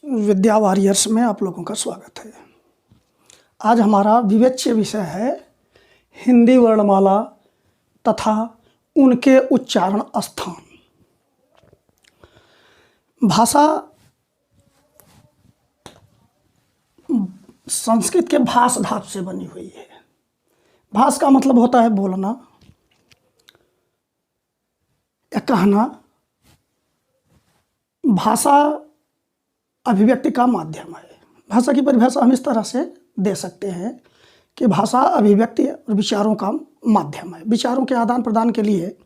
विद्या warriors में आप लोगों का स्वागत है। आज हमारा विवेच्य विषय है हिंदी वर्णमाला तथा उनके उच्चारण स्थान। भाषा संस्कृत के भाष धातु से बनी हुई है। भाष का मतलब होता है बोलना या कहना। भाषा अभिव्यक्ति का माध्यम है। भाषा की परिभाषा हम इस तरह से दे सकते हैं कि भाषा अभिव्यक्ति और विचारों का माध्यम है। विचारों के आदान प्रदान के लिए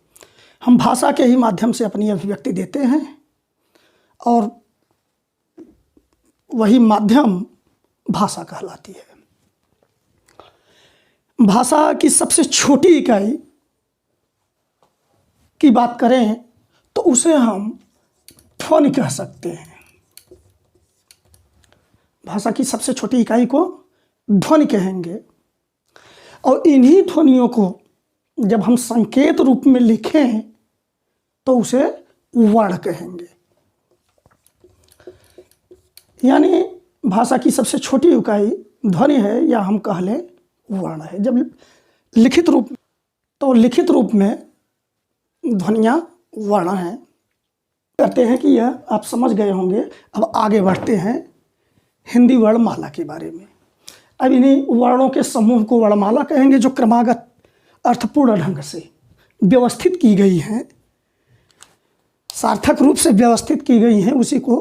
हम भाषा के ही माध्यम से अपनी अभिव्यक्ति देते हैं और वही माध्यम भाषा कहलाती है। भाषा की सबसे छोटी इकाई की बात करें तो उसे हम ध्वनि कह सकते हैं। भाषा की सबसे छोटी इकाई को ध्वनि कहेंगे और इन्हीं ध्वनियों को जब हम संकेत रूप में लिखें तो उसे वर्ण कहेंगे। यानी भाषा की सबसे छोटी इकाई ध्वनि है या हम कह लें वर्ण है। जब लिखित रूप तो लिखित रूप में ध्वनियाँ वर्ण हैं। कहते हैं कि यह आप समझ गए होंगे। अब आगे बढ़ते हैं हिंदी वर्णमाला के बारे में। अब इन्हीं वर्णों के समूह को वर्णमाला कहेंगे जो क्रमागत अर्थपूर्ण ढंग से व्यवस्थित की गई हैं, सार्थक रूप से व्यवस्थित की गई हैं, उसी को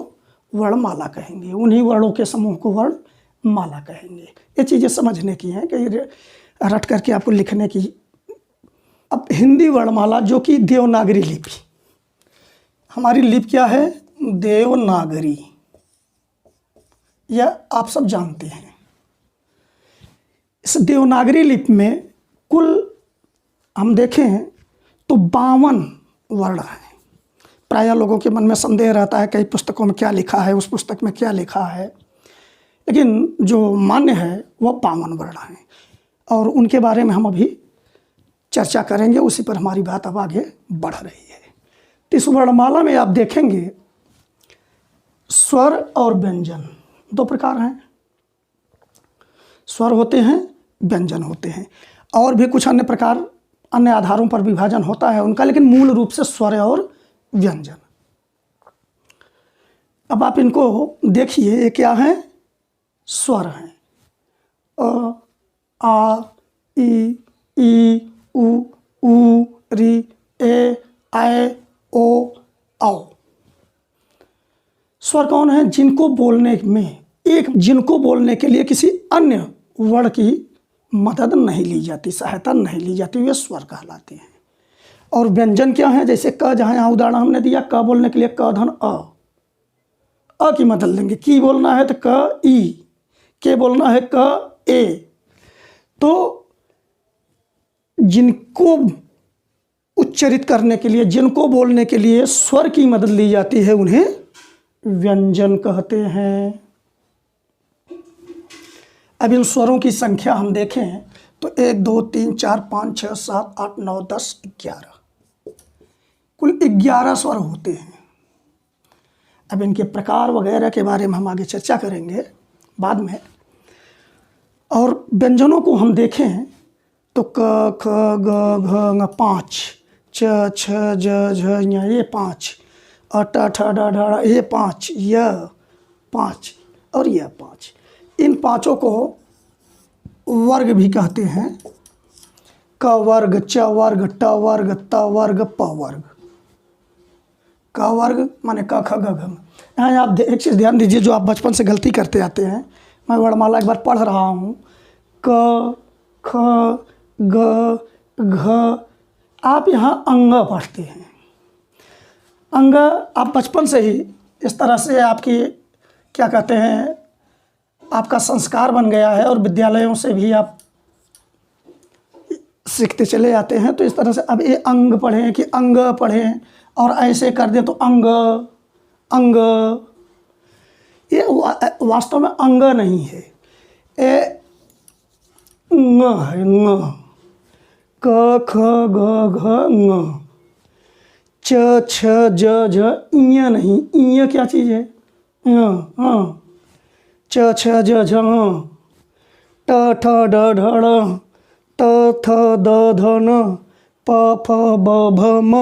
वर्णमाला कहेंगे। उन्हीं वर्णों के समूह को वर्णमाला कहेंगे। ये चीज़ें समझने की हैं कि रट करके आपको लिखने की। अब हिंदी वर्णमाला जो कि देवनागरी लिपि, हमारी लिपि क्या है? देवनागरी। यह आप सब जानते हैं। इस देवनागरी लिपि में कुल हम देखें तो 52 वर्ण हैं। प्रायः लोगों के मन में संदेह रहता है कई पुस्तकों में क्या लिखा है, उस पुस्तक में क्या लिखा है, लेकिन जो मान्य है वह 52 वर्ण हैं और उनके बारे में हम अभी चर्चा करेंगे। उसी पर हमारी बात अब आगे बढ़ रही है। तो इस वर्णमाला में आप देखेंगे स्वर और व्यंजन दो प्रकार हैं। स्वर होते हैं, व्यंजन होते हैं, और भी कुछ अन्य प्रकार अन्य आधारों पर विभाजन होता है उनका, लेकिन मूल रूप से स्वर और व्यंजन। अब आप इनको देखिए, ये क्या है? स्वर हैं। अ, आ, ई, उ, री, ए, आए, ओ, औ। स्वर कौन है? जिनको बोलने के लिए किसी अन्य वर्ण की मदद नहीं ली जाती, सहायता नहीं ली जाती, वे स्वर कहलाते हैं। और व्यंजन क्या है? जैसे क, जहाँ यहाँ उदाहरण हमने दिया, क बोलने के लिए क धन अ की मदद लेंगे। की बोलना है तो क ई, के बोलना है क ए। तो जिनको उच्चरित करने के लिए, जिनको बोलने के लिए स्वर की मदद ली जाती है उन्हें व्यंजन कहते हैं। अब इन स्वरों की संख्या हम देखें तो 1, 2, 3, 4, 5, 6, 7, 8, 9, 10, 11, कुल 11 स्वर होते हैं। अब इनके प्रकार वगैरह के बारे में हम आगे चर्चा करेंगे बाद में। और व्यंजनों को हम देखें तो क, ख, ग, घ, ङ 5, च, छ, ज, झ, ञ ये 5, अ, ट, ठ, ड, ढ ये 5, य 5 और यह 5। इन पांचों को वर्ग भी कहते हैं। क वर्ग, च वर्ग, ट वर्ग, त वर्ग, प वर्ग। क वर्ग माने क, ख, ग, घ। यहाँ आप एक चीज़ ध्यान दीजिए जो आप बचपन से गलती करते आते हैं। मैं वर्णमाला एक बार पढ़ रहा हूँ, क, ख, ग, घ, आप यहाँ अंग पढ़ते हैं। अंग आप बचपन से ही इस तरह से आपकी क्या कहते हैं, आपका संस्कार बन गया है और विद्यालयों से भी आप सीखते चले जाते हैं। तो इस तरह से अब ये अंग पढ़ें कि अंग पढ़ें और ऐसे कर दे तो अंग अंग, ये वास्तव में अंग नहीं है, ये ङ है। ङ, क, ख, ग, घ, ङ, च, छ, ज, झ, ञ नहीं। ञ क्या चीज़ है? च छ ज झ ट ठ ड ढ ड़ त थ द ध न प फ ब भ म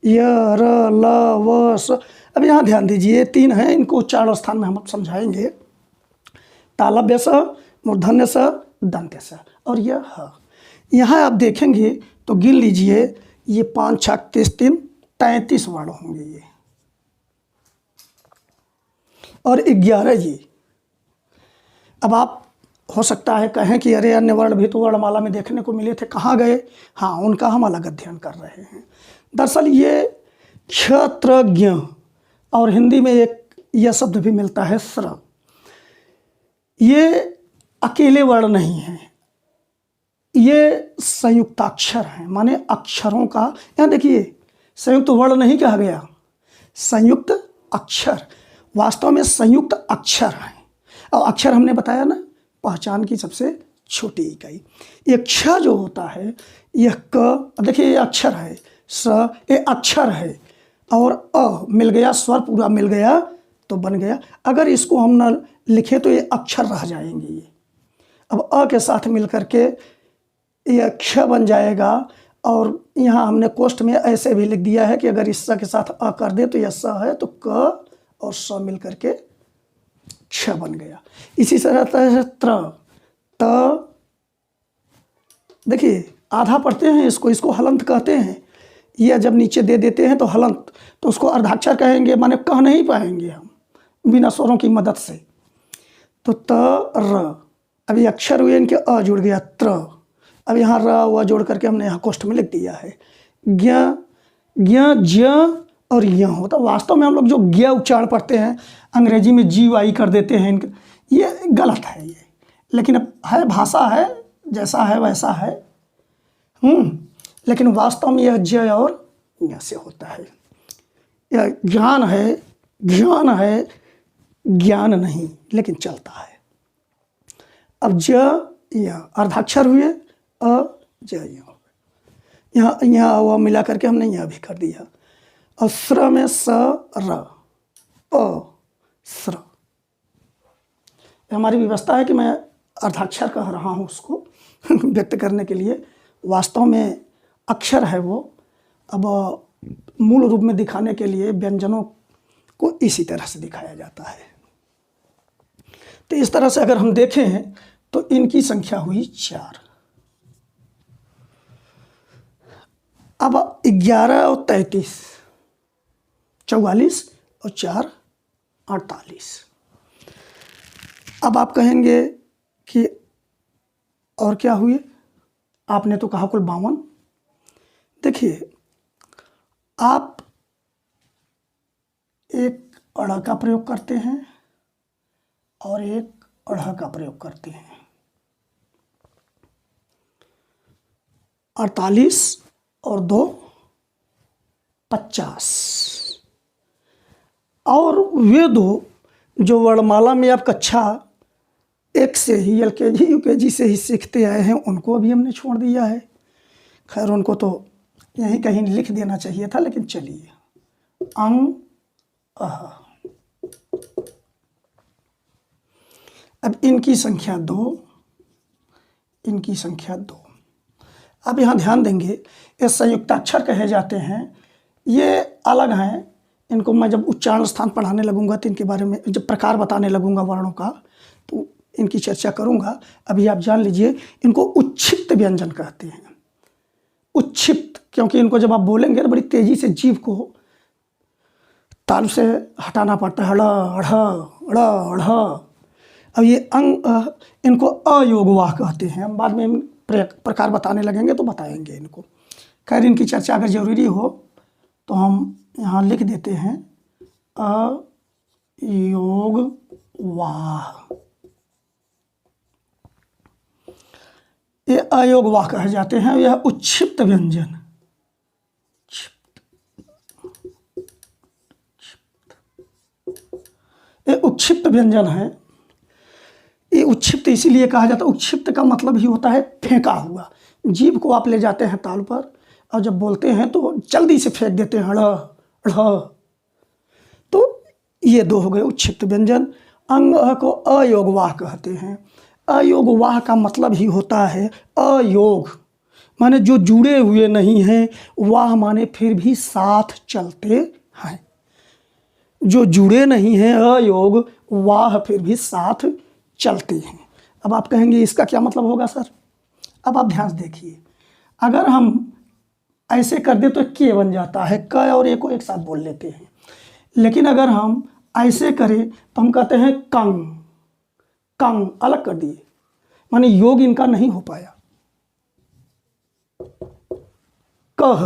य र ल व स। अब यहाँ ध्यान दीजिए, 3 हैं, इनको उच्चारण स्थान में हम समझाएंगे। तालव्य स, मूर्धन्य स, दंत्य स और यह ह। यहाँ आप देखेंगे तो गिन लीजिए, ये 5 6 30 3 33 वर्ण होंगे ये, और 11 ये। अब आप हो सकता है कहें कि अरे अन्य वर्ण भी तो वर्णमाला में देखने को मिले थे, कहाँ गए? हाँ, उनका हम अलग अध्ययन कर रहे हैं। दरअसल ये क्षत्रज्ञ, और हिंदी में एक यह शब्द भी मिलता है स्र, ये अकेले वर्ण नहीं है, ये संयुक्ताक्षर हैं, माने अक्षरों का। यहाँ देखिए, संयुक्त वर्ण नहीं कहा गया, संयुक्त अक्षर, वास्तव में संयुक्त अक्षर हैं। और अक्षर हमने बताया ना, पहचान की सबसे छोटी इकाई। ये क्ष जो होता है, यह क, देखिए ये अक्षर है, स ये अक्षर है, और अ मिल गया, स्वर पूरा मिल गया तो बन गया। अगर इसको हम न लिखे तो ये अक्षर रह जाएंगे ये। अब अ के साथ मिल करके ये क्ष बन जाएगा। और यहाँ हमने कोष्ठ में ऐसे भी लिख दिया है कि अगर इस स के साथ अ कर दे तो यह स है, तो क और स मिल करके क्ष बन गया। इसी तरह त्र, त, देखिए आधा पढ़ते हैं इसको हलंत कहते हैं। यह जब नीचे दे देते हैं तो हलंत, तो उसको अर्धाक्षर कहेंगे, माने कह नहीं पाएंगे हम बिना स्वरों की मदद से। तो त र, अभी अक्षर हुए इनके, अ जुड़ गया त्र। अब यहाँ र व जोड़ करके हमने यहाँ कोष्ठ में लिख दिया है। ज्ञ, ज्ञ, ज और य होता। वास्तव में हम लोग जो ज्ञ उच्चारण पढ़ते हैं, अंग्रेजी में जी वाई कर देते हैं, इनके ये गलत है ये, लेकिन अब है, भाषा है, जैसा है वैसा है। लेकिन वास्तव में यह ज और य से होता है। यह ज्ञान है, ज्ञान है, ज्ञान नहीं, लेकिन चलता है। अब ज य अर्धाक्षर हुए, अ ज य, यहाँ वह मिला करके हमने यह भी कर दिया। और स्र में स र, अ स्र। हमारी व्यवस्था है कि मैं अर्धाक्षर कह रहा हूँ उसको व्यक्त करने के लिए, वास्तव में अक्षर है वो। अब मूल रूप में दिखाने के लिए व्यंजनों को इसी तरह से दिखाया जाता है। तो इस तरह से अगर हम देखें तो इनकी संख्या हुई 4। अब 11 और 33, 44 और 4 48। अब आप कहेंगे कि और क्या हुए? आपने तो कहा कुल 52। देखिए, आप एक अड़ का प्रयोग करते हैं और एक अढ़ का प्रयोग करते हैं। 48 और 2 50। और वे दो जो वर्णमाला में आप कक्षा 1 से ही, LKG UKG से ही सीखते आए हैं, उनको भी हमने छोड़ दिया है। खैर, उनको तो यहीं कहीं लिख देना चाहिए था, लेकिन चलिए। अंग, अह। अब इनकी संख्या 2, इनकी संख्या 2। अब यहाँ ध्यान देंगे, ये संयुक्ताक्षर कहे जाते हैं, ये अलग हैं। इनको मैं जब उच्चारण स्थान पढ़ाने लगूंगा तो इनके बारे में, जब प्रकार बताने लगूंगा वर्णों का, तो इनकी चर्चा करूंगा। अभी आप जान लीजिए, इनको उच्छिप्त व्यंजन कहते हैं। उच्छिप्त, क्योंकि इनको जब आप बोलेंगे तो बड़ी तेजी से जीभ को तालु से हटाना पड़ता है। ड़, ढ़, ड़, ढ़। अब ये अंग, इनको अयोगवाह कहते हैं। हम बाद में प्रकार बताने लगेंगे तो बताएंगे इनको। खैर, इनकी चर्चा अगर जरूरी हो तो हम यहाँ लिख देते हैं, अयोगवाह। ये अयोगवाह कहे जाते हैं। यह उच्छिप्त व्यंजन, ये उच्छिप्त व्यंजन है। ये उच्छिप्त इसीलिए कहा जाता है, उच्छिप्त का मतलब ही होता है फेंका हुआ। जीभ को आप ले जाते हैं तालु पर और जब बोलते हैं तो जल्दी से फेंक देते हैं, ड़, ढ़। तो ये दो हो गए उच्छिप्त व्यंजन। अंग अ को अयोगवाह कहते हैं। अयोगवाह का मतलब ही होता है अयोग, माने जो जुड़े हुए नहीं हैं, वाह माने फिर भी साथ चलते हैं। जो जुड़े नहीं हैं अयोग, वाह फिर भी साथ चलते हैं। अब आप कहेंगे इसका क्या मतलब होगा सर? अब आप ध्यान से देखिए, अगर हम ऐसे कर दे तो के बन जाता है, क और ए को एक साथ बोल लेते हैं। लेकिन अगर हम ऐसे करें तो हम कहते हैं कंग, कंग अलग कर दिए, माने योग इनका नहीं हो पाया। कह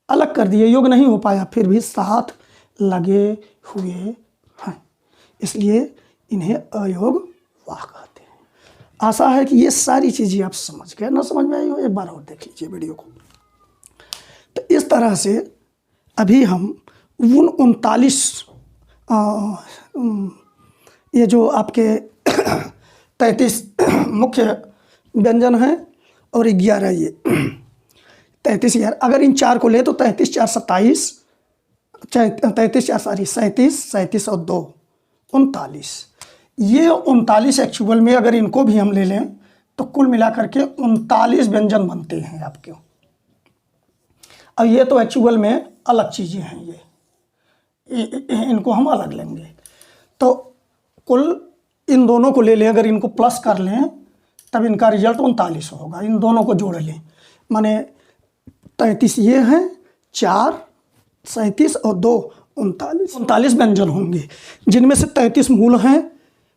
अलग कर दिए, योग नहीं हो पाया, फिर भी साथ लगे हुए हैं, इसलिए इन्हें अयोग वाह कहते हैं। आशा है कि ये सारी चीज़ें आप समझ गए। ना समझ में आई हो एक बार और देख लीजिए वीडियो को। तो इस तरह से अभी हम उन 39 ये जो आपके 33 मुख्य व्यंजन हैं और 11 ये 33 11, अगर इन चार को ले तो 33 4 27, 33 4 37, 37 और 2 39। ये 39 एक्चुअल में अगर इनको भी हम ले लें तो कुल मिलाकर के 39 व्यंजन बनते हैं आपके। अब ये तो एक्चुअल में अलग चीज़ें हैं, ये इनको हम अलग लेंगे। तो कुल इन दोनों को ले लें, अगर इनको प्लस कर लें तब इनका रिजल्ट 39 होगा। इन दोनों को जोड़ लें, माने 33 ये हैं, 4 37 और 2 39 व्यंजन होंगे, जिनमें से 33 मूल हैं,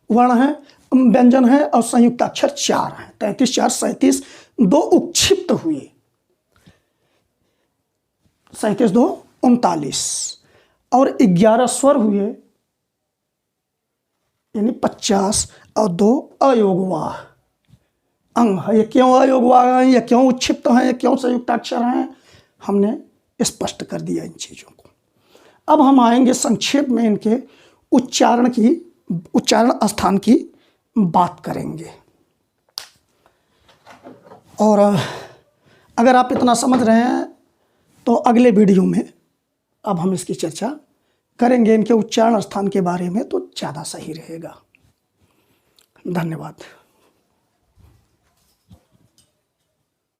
वर्ण हैं, व्यंजन हैं और संयुक्त अक्षर 4 हैं। 33 4 37, 2 उक्षिप्त हुए, 37 2 39 और 11 स्वर हुए, यानी 50 और 2 अयोगवाह अंग है। ये क्यों अयोगवाह हैं, ये क्यों उच्छिप्त हैं, ये क्यों संयुक्त अक्षर हैं, हमने स्पष्ट कर दिया इन चीज़ों को। अब हम आएंगे संक्षेप में इनके उच्चारण स्थान की बात करेंगे। और अगर आप इतना समझ रहे हैं तो अगले वीडियो में अब हम इसकी चर्चा करेंगे, इनके उच्चारण स्थान के बारे में, तो ज़्यादा सही रहेगा। धन्यवाद।